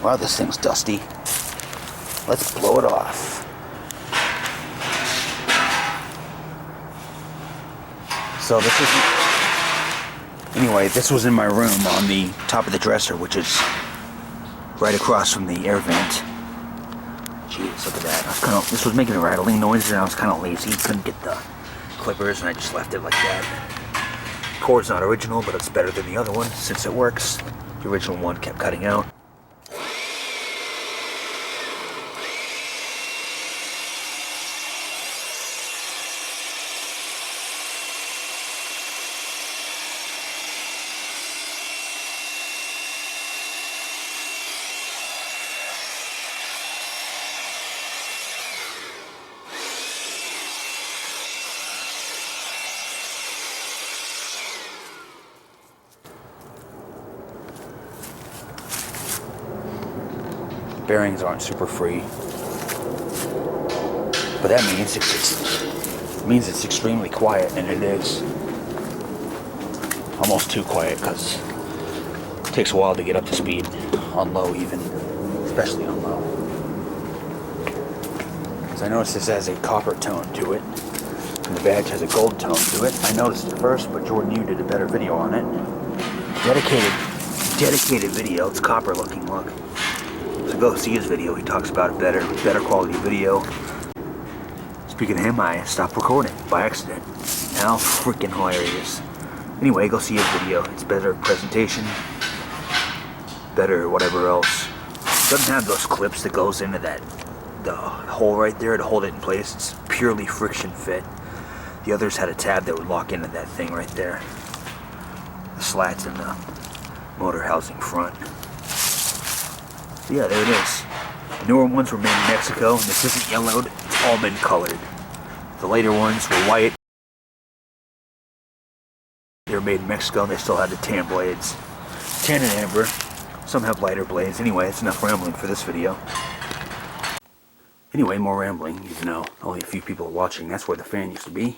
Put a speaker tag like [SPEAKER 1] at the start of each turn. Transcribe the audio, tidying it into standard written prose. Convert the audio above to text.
[SPEAKER 1] Wow, this thing's dusty. Let's blow it off. So this is... Anyway, this was in my room on the top of the dresser, which is right across from the air vent. Jeez, look at that. This was making a rattling noise, and I was kind of lazy. Couldn't get the clippers, and I just left it like that. Cord's not original, but it's better than the other one since it works. The original one kept cutting out. Bearings aren't super free, but that means it's extremely quiet, and it is almost too quiet because it takes a while to get up to speed on low, even especially on low. Because I noticed this has a copper tone to it, and the badge has a gold tone to it. I noticed it first, but Jordan, you did a better video on it. Dedicated video. It's copper looking. Look. So go see his video. He talks about it better quality video. Speaking of him, I stopped recording by accident. How freaking hilarious. Anyway, go see his video. It's better presentation, better whatever else. Doesn't have those clips that goes into the hole right there to hold it in place. It's purely friction fit. The others had a tab that would lock into that thing right there. The slats in the motor housing front. Yeah, there it is. The newer ones were made in Mexico, and this isn't yellowed, it's all been colored. The later ones were white. They were made in Mexico, and they still had the tan blades. Tan and amber. Some have lighter blades. Anyway, it's enough rambling for this video. Anyway, more rambling, even though only a few people are watching. That's where the fan used to be.